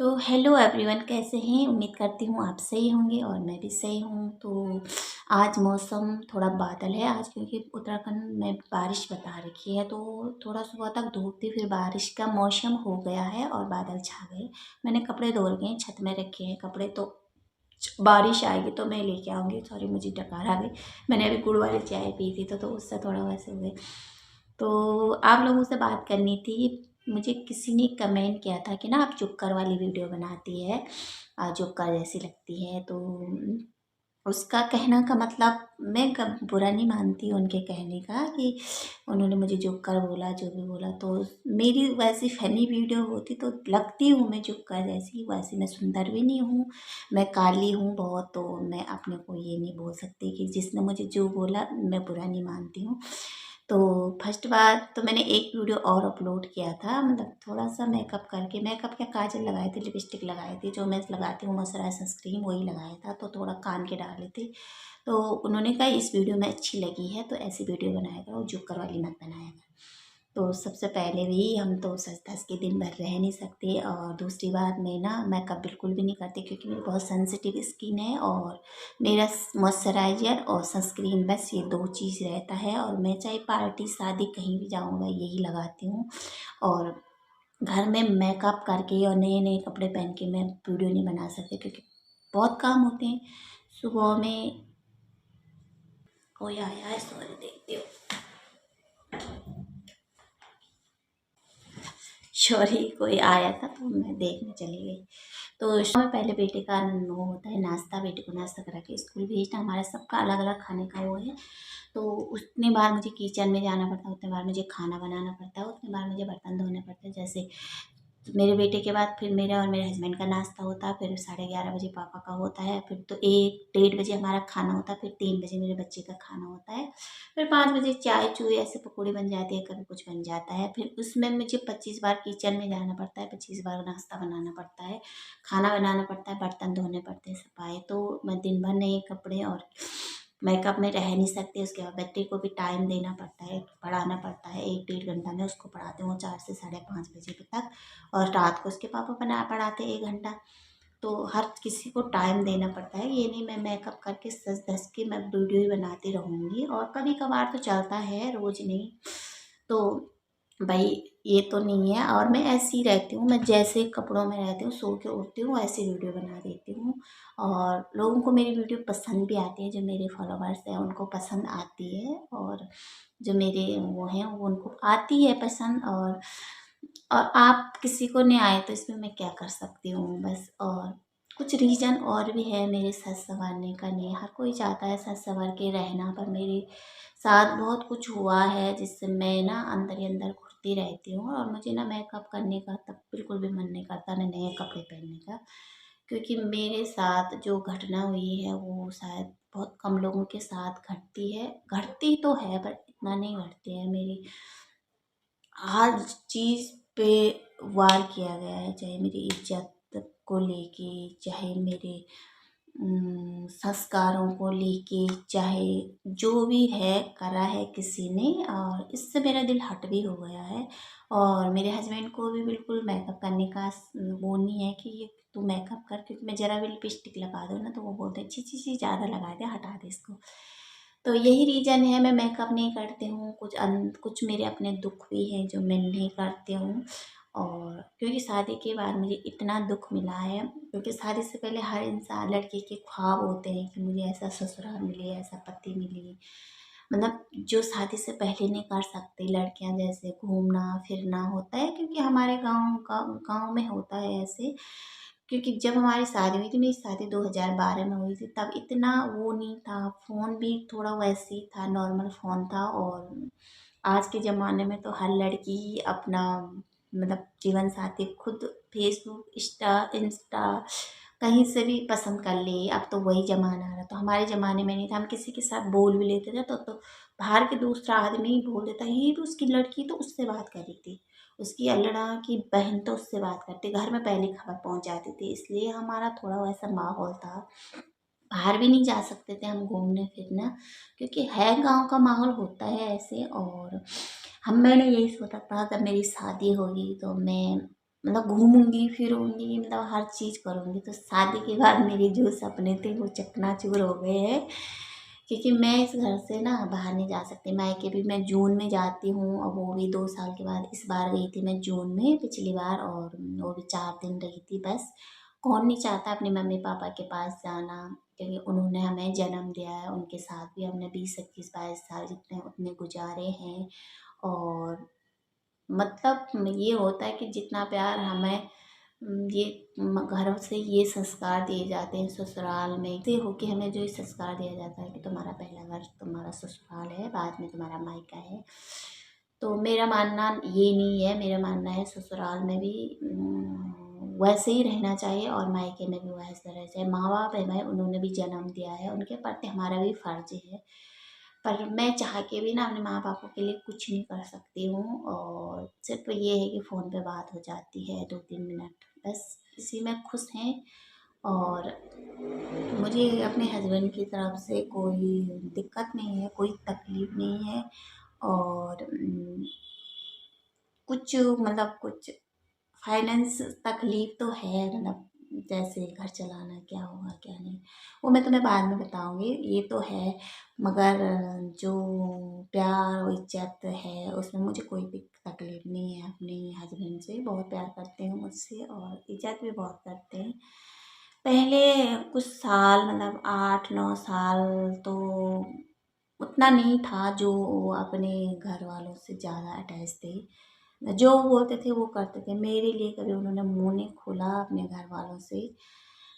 तो hello everyone, कैसे हैं? उम्मीद करती हूँ आप सही होंगे और मैं भी सही हूँ। तो आज मौसम थोड़ा बादल है आज, क्योंकि उत्तराखंड में बारिश बता रखी है। तो थोड़ा सुबह तक धूप थी, फिर बारिश का मौसम हो गया है और बादल छा गए। मैंने कपड़े धो रखे हैं, छत में रखे हैं कपड़े। तो बारिश आएगी तो मैं लेके आऊँगी। सॉरी, मुझे डकार आ गई। मैंने अभी गुड़ वाली चाय पी थी तो उससे थोड़ा वैसे हुए। तो आप लोगों से बात करनी थी। मुझे किसी ने कमेंट किया था कि ना आप जुक्कर वाली वीडियो बनाती है, जुक्कर जैसी लगती है। तो उसका कहना का मतलब, मैं कब बुरा नहीं मानती उनके कहने का कि उन्होंने मुझे जुक्कर बोला, जो भी बोला। तो मेरी वैसी फनी वीडियो होती तो लगती हूँ मैं जुक्कर जैसी, वैसे मैं सुंदर भी नहीं हूँ। मैं काली हूँ बहुत, तो मैं अपने को ये नहीं बोल सकती कि जिसने मुझे जो बोला मैं बुरा नहीं मानती हूँ। तो फर्स्ट बार तो मैंने एक वीडियो और अपलोड किया था, मतलब थोड़ा सा मेकअप करके, मेकअप क्या काजल लगाए थे, लिपस्टिक लगाई थी, जो मैं लगाती हूँ मॉइस्चराइजर सनस्क्रीन वही लगाया था। तो थोड़ा कान के डाले थे। तो उन्होंने कहा इस वीडियो में अच्छी लगी है तो ऐसी वीडियो बनाया करो, जुक्कर वाली मत बनाया करो। तो सबसे पहले भी हम तो सच धज के दिन भर रह नहीं सकते, और दूसरी बात मैं ना मेकअप बिल्कुल भी नहीं करती, क्योंकि मेरी बहुत सेंसिटिव स्किन है। और मेरा मॉइस्चराइजर और सनस्क्रीन, बस ये दो चीज़ रहता है। और मैं चाहे पार्टी शादी कहीं भी जाऊँगा यही लगाती हूँ। और घर में मेकअप करके और नए नए कपड़े पहन के मैं वीडियो नहीं बना सकती, क्योंकि बहुत काम होते हैं। सुबह में कोई आया है, सॉरी देखती हूँ। सॉरी, कोई आया था तो मैं देखने चली गई। तो शाम में पहले बेटे का वो होता है नाश्ता, बेटे को नाश्ता करा के स्कूल भेजना। हमारा सबका अलग अलग खाने का वो है। तो उतनी बार मुझे किचन में जाना पड़ता है, उतनी बार मुझे खाना बनाना पड़ता है, उतनी बार मुझे बर्तन धोने पड़ते हैं। जैसे मेरे बेटे के बाद फिर मेरा और मेरे हस्बैंड का नाश्ता होता है, फिर 11:30 बजे पापा का होता है, फिर तो 1 डेढ़ बजे हमारा खाना होता है, फिर 3 बजे मेरे बच्चे का खाना होता है, फिर 5 बजे चाय चूय ऐसे पकौड़ी बन जाती है, कभी कुछ बन जाता है। फिर उसमें मुझे 25 बार किचन में जाना पड़ता है, 25 बार नाश्ता बनाना पड़ता है, खाना बनाना पड़ता है, बर्तन धोने पड़ते हैं, सफाई। तो मैं दिन भर नए कपड़े और मेकअप में रह नहीं सकती। उसके बाद बच्चे को भी टाइम देना पड़ता है, पढ़ाना पड़ता है। 1 डेढ़ घंटा में उसको पढ़ाती हूँ, 4 से 5:30 बजे तक। और रात को उसके पापा बना पढ़ाते 1 घंटा। तो हर किसी को टाइम देना पड़ता है। ये नहीं मैं मेकअप करके सज धज के मैं वीडियो ही बनाती रहूँगी, और कभी कभार तो चलता है, रोज नहीं। तो भाई ये तो नहीं है। और मैं ऐसी ही रहती हूँ, मैं जैसे कपड़ों में रहती हूँ, सो के उठती हूँ ऐसी वीडियो बना देती हूँ। और लोगों को मेरी वीडियो पसंद भी आती है, जो मेरे फॉलोवर्स हैं उनको पसंद आती है, और जो मेरे वो हैं वो उनको आती है पसंद। और आप किसी को नहीं आए तो इसमें मैं क्या कर सकती हूँ बस। और कुछ रीज़न और भी है मेरे सज संवारने का। नहीं हर कोई चाहता है सज संवर के रहना, पर मेरे साथ बहुत कुछ हुआ है जिससे मैं ना अंदर ही अंदर घुटती रहती हूँ। और मुझे ना मेकअप करने का तब बिल्कुल भी मन नहीं करता, ना नए कपड़े पहनने का। क्योंकि मेरे साथ जो घटना हुई है वो शायद बहुत कम लोगों के साथ घटती है, घटती तो है पर इतना नहीं घटती है। मेरी हर चीज़ पे वार किया गया है, चाहे मेरी इज्जत को लेके, चाहे मेरे संस्कारों को लेके, चाहे जो भी है करा है किसी ने। और इससे मेरा दिल हट भी हो गया है। और मेरे हस्बैंड को भी बिल्कुल मेकअप करने का वो नहीं है कि ये तू मेकअप कर, क्योंकि मैं ज़रा भी लिपस्टिक लगा दूँ ना तो वो बोलते हैं छी छी छी, ज़्यादा लगा दे, हटा दे इसको। तो यही रीज़न है मैं मेकअप नहीं करती हूँ। कुछ मेरे अपने दुख भी हैं जो मैं नहीं करती हूँ। और क्योंकि शादी के बाद मुझे इतना दुख मिला है, क्योंकि शादी से पहले हर इंसान लड़की के ख्वाब होते हैं कि मुझे ऐसा ससुराल मिले, ऐसा पति मिले। मतलब जो शादी से पहले नहीं कर सकते लड़कियां, जैसे घूमना फिरना होता है, क्योंकि हमारे गांव में होता है ऐसे। क्योंकि जब हमारी शादी हुई थी, मेरी शादी 2012 में हुई थी, तब इतना वो नहीं था, फ़ोन भी थोड़ा वैसे ही था, नॉर्मल फ़ोन था। और आज के ज़माने में तो हर लड़की ही अपना मतलब जीवन साथी खुद फेसबुक इंस्टा कहीं से भी पसंद कर ले। अब तो वही ज़माना आ रहा, तो हमारे ज़माने में नहीं था। हम किसी के साथ बोल भी लेते थे तो बाहर के दूसरा आदमी ही बोल देता, ये भी उसकी लड़की तो उससे बात कर रही थी, उसकी अल्लड़ा की बहन तो उससे बात करती, घर में पहले खबर पहुंच जाती थी। इसलिए हमारा थोड़ा वैसा माहौल था। बाहर भी नहीं जा सकते थे हम घूमने फिरना, क्योंकि है गांव का माहौल होता है ऐसे। और मैंने यही सोचा था जब मेरी शादी होगी तो मैं मतलब घूमूंगी फिरूंगी, मतलब हर चीज़ करूंगी। तो शादी के बाद मेरे जो सपने थे वो चकनाचूर हो गए हैं, क्योंकि मैं इस घर से ना बाहर नहीं जा सकती। मायके भी मैं जून में जाती हूँ, और वो भी 2 साल के बाद। इस बार गई थी मैं जून में पिछली बार, और वो भी 4 दिन रही थी बस। कौन नहीं चाहता अपने मम्मी पापा के पास जाना, क्योंकि उन्होंने हमें जन्म दिया है। उनके साथ भी हमने 20 21 22 साल जितने उतने गुजारे हैं। और मतलब ये होता है कि जितना प्यार हमें ये घरों से ये संस्कार दिए जाते हैं ससुराल में से हो कि हमें जो ये संस्कार दिया जाता है कि तुम्हारा पहला घर तुम्हारा ससुराल है, बाद में तुम्हारा मायका है। तो मेरा मानना ये नहीं है, मेरा मानना है ससुराल में भी वैसे ही रहना चाहिए, और मायके में भी वैसे रहना चाहिए। माँ बाप है भाई, उन्होंने भी जन्म दिया है, उनके प्रति हमारा भी फर्ज है। पर मैं चाह के भी ना अपने माँ बापों के लिए कुछ नहीं कर सकती हूँ, और सिर्फ ये है कि फ़ोन पे बात हो जाती है 2 3 मिनट, बस इसी में खुश हैं। और मुझे अपने हस्बैंड की तरफ से कोई दिक्कत नहीं है, कोई तकलीफ़ नहीं है। और कुछ मतलब कुछ फाइनेंस तकलीफ़ तो है, मतलब जैसे घर चलाना क्या होगा क्या नहीं, वो मैं तुम्हें बाद में बताऊंगी, ये तो है। मगर जो प्यार और इज्जत है उसमें मुझे कोई भी तकलीफ़ नहीं है। अपने हस्बैंड से बहुत प्यार करते हैं मुझसे, और इज्जत भी बहुत करते हैं। पहले कुछ साल मतलब 8 9 साल तो उतना नहीं था, जो अपने घर वालों से ज़्यादा अटैच थे। जो बोलते थे वो करते थे, मेरे लिए कभी उन्होंने मुंह नहीं खोला अपने घर वालों से।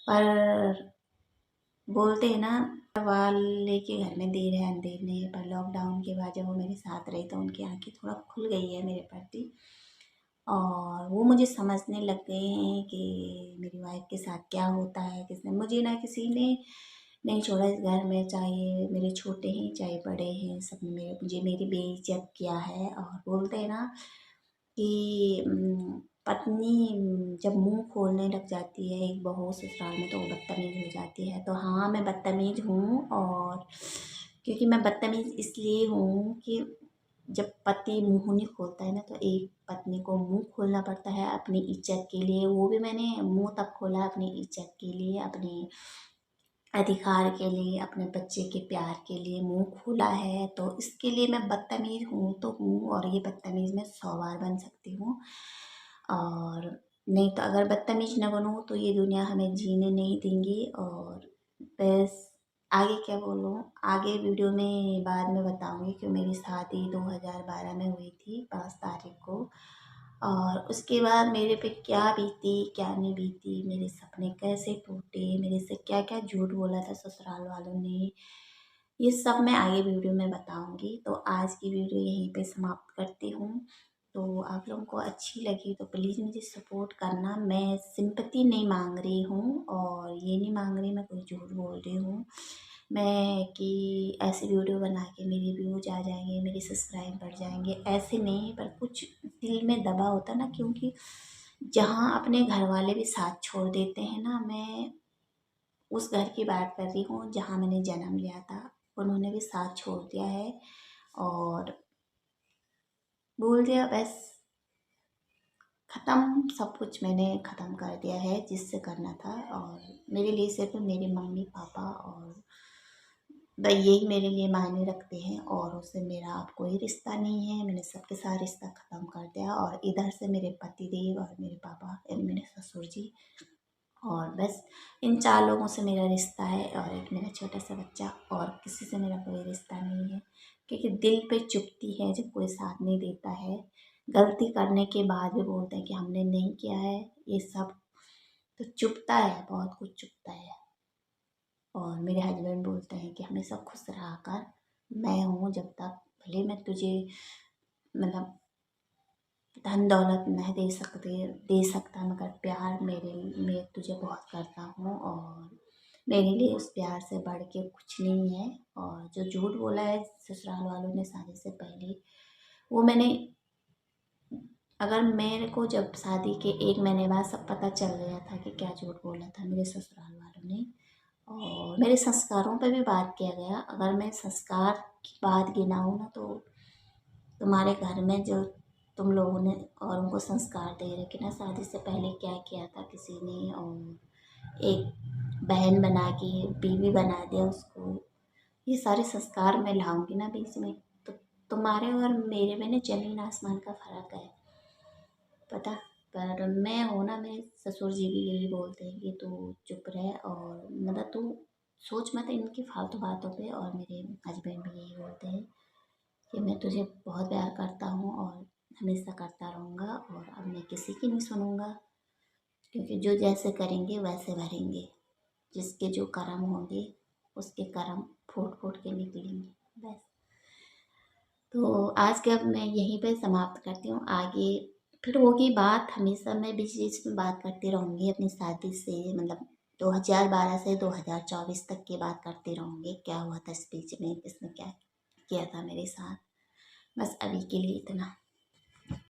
पर बोलते हैं ना, वाले के घर में देर है अंधेर नहीं है। पर लॉकडाउन के बाद जब वो मेरे साथ रहे तो उनकी आंखें थोड़ा खुल गई है मेरे प्रति, और वो मुझे समझने लग गए हैं कि मेरी वाइफ के साथ क्या होता है। किसने मुझे ना किसी ने नहीं छोड़ा इस घर में, चाहे मेरे छोटे हैं चाहे बड़े हैं, सबने मुझे मेरी बेइज्जत किया है। और बोलते हैं ना कि पत्नी जब मुंह खोलने लग जाती है एक बहू ससुराल में, तो वो बदतमीज हो जाती है। तो हाँ, मैं बदतमीज हूँ। और क्योंकि मैं बदतमीज इसलिए हूँ कि जब पति मुंह नहीं खोलता है ना, तो एक पत्नी को मुंह खोलना पड़ता है अपनी इज्जत के लिए। वो भी मैंने मुंह तब खोला अपनी इज्जत के लिए, अपने अधिकार के लिए, अपने बच्चे के प्यार के लिए मुंह खोला है। तो इसके लिए मैं बदतमीज हूँ तो हूँ, और ये बदतमीज मैं 100 बार बन सकती हूँ। और नहीं तो अगर बदतमीज न बनूँ तो ये दुनिया हमें जीने नहीं देंगी। और बस आगे क्या बोलूँ, आगे वीडियो में बाद में बताऊँगी कि मेरी शादी 2012 में हुई थी 5 तारीख को। और उसके बाद मेरे पे क्या बीती क्या नहीं बीती, मेरे सपने कैसे टूटे, मेरे से क्या क्या झूठ बोला था ससुराल वालों ने, ये सब मैं आगे वीडियो में बताऊंगी। तो आज की वीडियो यहीं पे समाप्त करती हूँ। तो आप लोगों को अच्छी लगी तो प्लीज़ मुझे सपोर्ट करना। मैं सिंपैथी नहीं मांग रही हूँ, और ये नहीं मांग रही मैं कोई झूठ बोल रही हूँ मैं कि ऐसी वीडियो बना के मेरे व्यूज आ जाएंगे, मेरे सब्सक्राइब बढ़ जाएंगे, ऐसे नहीं। पर कुछ दिल में दबा होता ना, क्योंकि जहाँ अपने घर वाले भी साथ छोड़ देते हैं ना, मैं उस घर की बात कर रही हूँ जहाँ मैंने जन्म लिया था, उन्होंने भी साथ छोड़ दिया है। और बोल दिया बस, ख़त्म, सब कुछ मैंने ख़त्म कर दिया है जिससे करना था। और मेरे लिए सिर्फ मेरे मम्मी पापा और यही मेरे लिए मायने रखते हैं, और उससे मेरा अब कोई रिश्ता नहीं है। मैंने सबके साथ रिश्ता ख़त्म कर दिया, और इधर से मेरे पति देव और मेरे पापा यानी मेरे ससुर जी, और बस इन 4 लोगों से मेरा रिश्ता है। और एक मेरा छोटा सा बच्चा, और किसी से मेरा कोई रिश्ता नहीं है। क्योंकि दिल पे चुभती है जब कोई साथ नहीं देता है, गलती करने के बाद भी बोलते हैं कि हमने नहीं किया है ये सब, तो चुभता है, बहुत कुछ चुभता है। और मेरे हस्बैंड बोलते हैं कि हमेशा खुश रहा कर, मैं हूँ जब तक, भले मैं तुझे मतलब धन दौलत नहीं दे सकता, मगर प्यार मेरे मैं तुझे बहुत करता हूँ। और मेरे लिए उस प्यार से बढ़ के कुछ नहीं है। और जो झूठ बोला है ससुराल वालों ने शादी से पहले, वो मैंने, अगर मेरे को जब शादी के 1 महीने बाद सब पता चल गया था कि क्या झूठ बोला था मेरे ससुराल वालों ने, और मेरे संस्कारों पे भी बात किया गया। अगर मैं संस्कार की बात गिनाऊँ ना, तो तुम्हारे घर में जो तुम लोगों ने और उनको संस्कार दे रहे कि ना शादी से पहले क्या किया था किसी ने, और एक बहन बना के बीवी बना दिया उसको। ये सारे संस्कार मैं लाऊंगी ना बीच में, तो तुम्हारे और मेरे में ना ज़मीन आसमान का फ़र्क है, पता। पर मैं हूँ ना, मेरे ससुर जी भी यही बोलते हैं कि तू चुप रह, और मतलब तू सोच मत इनकी फालतू बातों पे। और मेरे हस्बैंड भी यही बोलते हैं कि मैं तुझे बहुत प्यार करता हूँ और हमेशा करता रहूँगा, और अब मैं किसी की नहीं सुनूँगा, क्योंकि जो जैसे करेंगे वैसे भरेंगे। जिसके जो कर्म होंगे उसके कर्म फूट फूट के निकलेंगे, बस। तो आज के अब मैं यहीं पे समाप्त करती हूँ। आगे फिर होगी बात, हमेशा मैं बीच बीच में बात करती रहूँगी अपनी शादी से, मतलब 2012 से 2024 तक की बात करती रहूँगी, क्या हुआ था इस बीच में, किसने क्या किया था मेरे साथ। बस अभी के लिए इतना।